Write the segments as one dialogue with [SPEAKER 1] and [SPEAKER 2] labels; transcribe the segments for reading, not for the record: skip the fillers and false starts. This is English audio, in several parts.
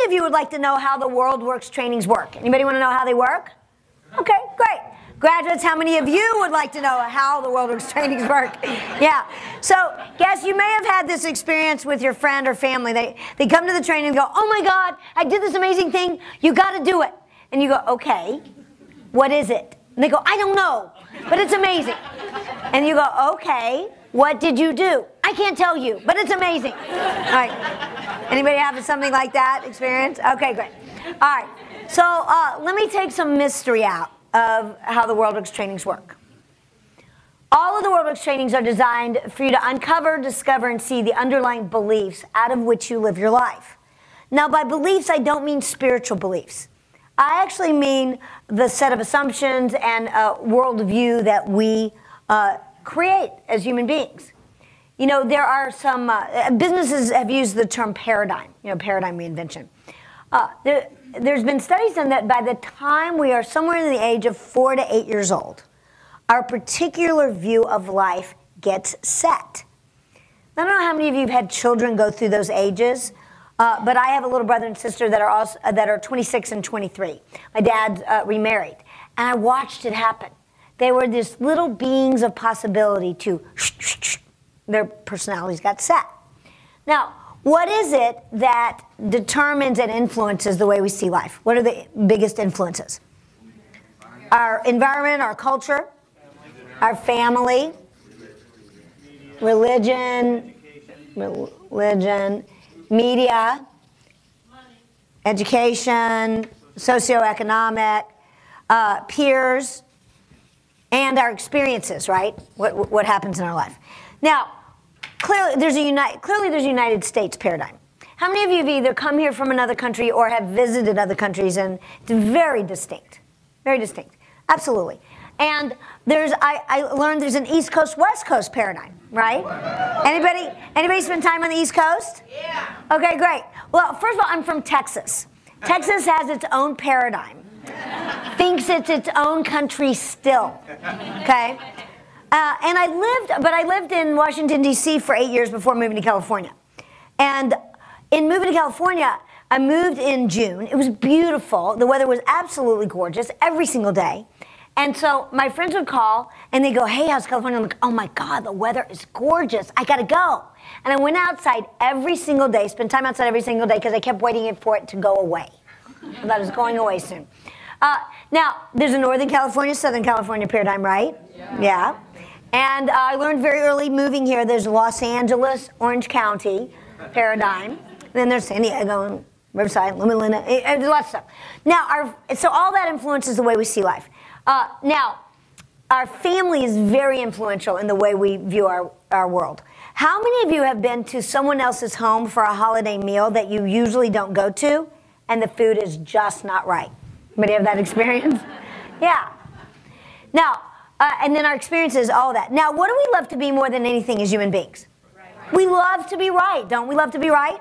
[SPEAKER 1] many of you would like to know how the WorldWorks trainings work? Anybody want to know how they work? Okay, great. Graduates, how many of you would like to know how the WorldWorks trainings work? Yeah. So, guess you may have had this experience with your friend or family. They come to the training and go, oh my God, I did this amazing thing. You got to do it. And you go, okay, what is it? And they go, I don't know, but it's amazing. And you go, okay, what did you do? I can't tell you, but it's amazing. All right. Anybody have something like that experience? Okay, great. All right. So let me take some mystery out of how the WorldWorks trainings work. All of the WorldWorks trainings are designed for you to uncover, discover, and see the underlying beliefs out of which you live your life. Now, by beliefs, I don't mean spiritual beliefs. I actually mean the set of assumptions and worldview that we create as human beings. You know, there are some businesses have used the term paradigm, paradigm reinvention. There's been studies done that by the time we are somewhere in the age of 4 to 8 years old, our particular view of life gets set. I don't know how many of you have had children go through those ages, but I have a little brother and sister that are 26 and 23. My dad remarried, and I watched it happen. They were these little beings of possibility to their personalities got set. Now, what is it that determines and influences the way we see life? What are the biggest influences? Our environment, our culture, our family, religion, media, education, socioeconomic, peers, and our experiences, right? What happens in our life. Now, clearly there's a United States paradigm. How many of you have either come here from another country or have visited other countries, and it's very distinct. Very distinct. Absolutely. And I learned there's an East Coast, West Coast paradigm, right? Anybody spend time on the East Coast? Yeah. Okay, great. Well, first of all, I'm from Texas. Texas has its own paradigm. Thinks it's its own country still. Okay? And I lived in Washington, D.C. for 8 years before moving to California. And in moving to California, I moved in June. It was beautiful. The weather was absolutely gorgeous every single day. And so my friends would call, and they go, hey, how's California? I'm like, oh my God, the weather is gorgeous. I got to go. And I went outside every single day, spent time outside every single day, because I kept waiting for it to go away. I thought it was going away soon. Now, there's a Northern California, Southern California paradigm, right? Yeah. And I learned very early moving here, there's Los Angeles, Orange County paradigm. Then there's San Diego and Riverside, Loma Linda, there's lots of stuff. Now, so all that influences the way we see life. Now, our family is very influential in the way we view our world. How many of you have been to someone else's home for a holiday meal that you usually don't go to, and the food is just not right? Anybody have that experience? Yeah. Now, and then our experiences, all of that. Now, what do we love to be more than anything as human beings? Right. We love to be right, don't we love to be right?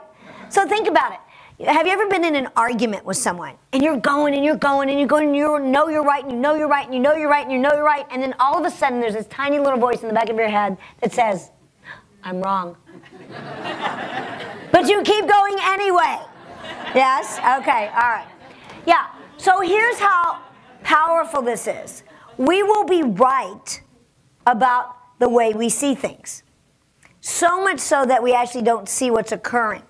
[SPEAKER 1] So think about it. Have you ever been in an argument with someone, and you're going, and you're going, and you're going, and you know you're right, and you know you're right, and you know you're right, and you know you're right, and then all of a sudden there's this tiny little voice in the back of your head that says, I'm wrong. But you keep going anyway. Yes? Okay, all right. Yeah, so here's how powerful this is. We will be right about the way we see things. So much so that we actually don't see what's occurring.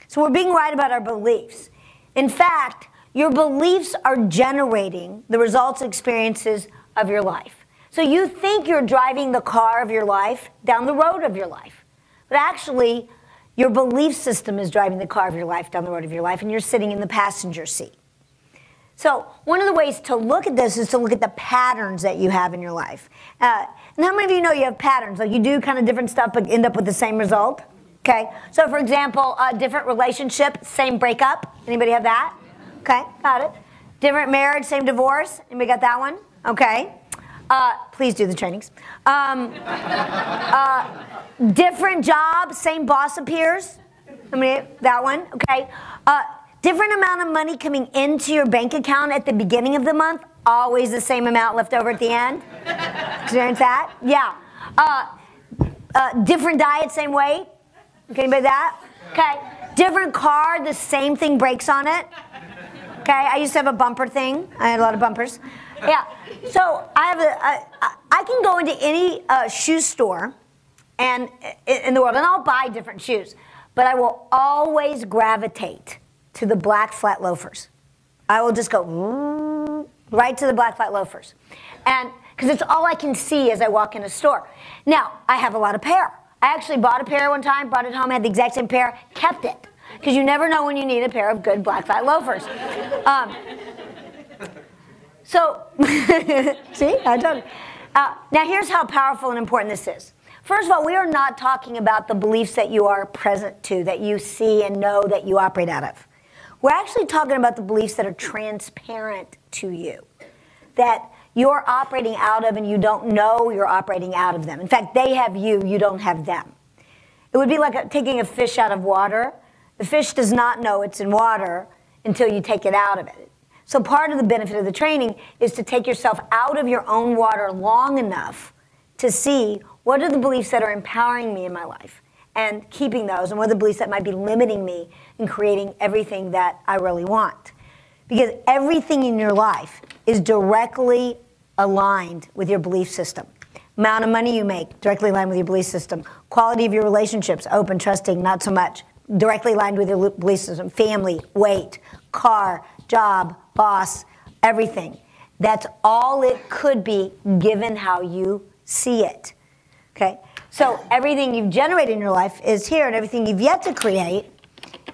[SPEAKER 1] So we're being right about our beliefs. In fact, your beliefs are generating the results, experiences of your life. So you think you're driving the car of your life down the road of your life. But actually, your belief system is driving the car of your life down the road of your life, and you're sitting in the passenger seat. So one of the ways to look at this is to look at the patterns that you have in your life. And how many of you know you have patterns? Like you do kind of different stuff but end up with the same result? Okay, so for example, a different relationship, same breakup. Anybody have that? Okay, got it. Different marriage, same divorce. Anybody got that one? Okay. Please do the trainings. Different job, same boss appears. That one, okay. Different amount of money coming into your bank account at the beginning of the month, always the same amount left over at the end. Experience that? Yeah. Different diet, same weight. Okay, anybody that? Okay. Different car, the same thing breaks on it. Okay, I used to have a bumper thing. I had a lot of bumpers. Yeah, so I can go into any shoe store and in the world, and I'll buy different shoes, but I will always gravitate to the black flat loafers. I will just go right to the black flat loafers, and because it's all I can see as I walk in a store. Now, I have a lot of pair. I actually bought a pair one time, brought it home, had the exact same pair, kept it. Because you never know when you need a pair of good black flat loafers. See, I told you. Now here's how powerful and important this is. First of all, we are not talking about the beliefs that you are present to, that you see and know that you operate out of. We're actually talking about the beliefs that are transparent to you, that you're operating out of and you don't know you're operating out of them. In fact, they have you, you don't have them. It would be like taking a fish out of water. The fish does not know it's in water until you take it out of it. So part of the benefit of the training is to take yourself out of your own water long enough to see what are the beliefs that are empowering me in my life and keeping those, and what are the beliefs that might be limiting me in creating everything that I really want. Because everything in your life is directly aligned with your belief system. Amount of money you make, directly aligned with your belief system. Quality of your relationships, open, trusting, not so much. Directly aligned with your belief system. Family, weight, car, job, boss, everything. That's all it could be given how you see it. Okay? So everything you've generated in your life is here, and everything you've yet to create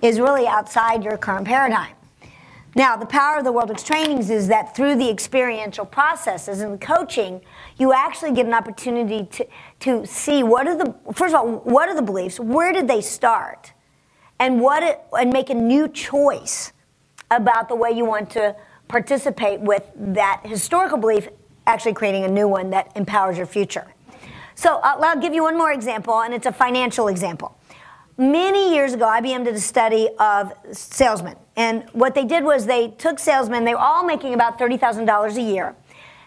[SPEAKER 1] is really outside your current paradigm. Now, the power of the WorldWorks trainings is that through the experiential processes and coaching, you actually get an opportunity to see first of all, what are the beliefs, where did they start, and make a new choice about the way you want to participate with that historical belief, actually creating a new one that empowers your future. So I'll give you one more example, and it's a financial example. Many years ago, IBM did a study of salesmen. And what they did was they took salesmen, they were all making about $30,000 a year.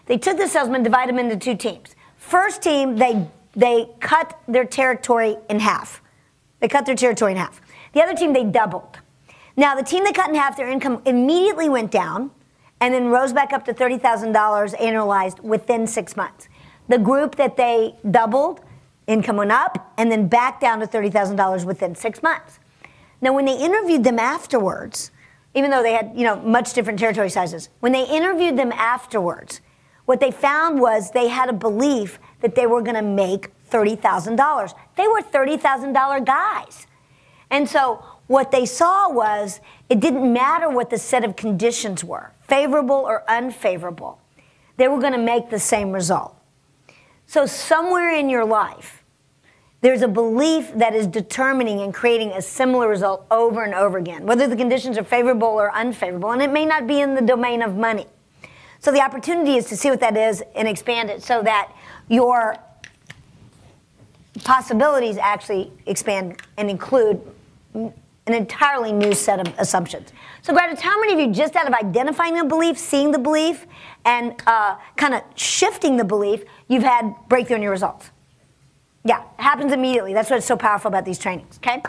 [SPEAKER 1] They took the salesmen, divided them into two teams. First team, they cut their territory in half. They cut their territory in half. The other team, they doubled. Now, the team that cut in half, their income immediately went down and then rose back up to $30,000 annualized within 6 months. The group that they doubled, income went up, and then back down to $30,000 within 6 months. Now, when they interviewed them afterwards, even though they had, much different territory sizes, when they interviewed them afterwards, what they found was they had a belief that they were going to make $30,000. They were $30,000 guys. And so what they saw was it didn't matter what the set of conditions were, favorable or unfavorable. They were going to make the same result. So somewhere in your life, there's a belief that is determining and creating a similar result over and over again, whether the conditions are favorable or unfavorable, and it may not be in the domain of money. So the opportunity is to see what that is and expand it so that your possibilities actually expand and include an entirely new set of assumptions. So Greta, how many of you, just out of identifying a belief, seeing the belief, and kind of shifting the belief, you've had breakthrough in your results? Yeah, it happens immediately. That's what's so powerful about these trainings, okay?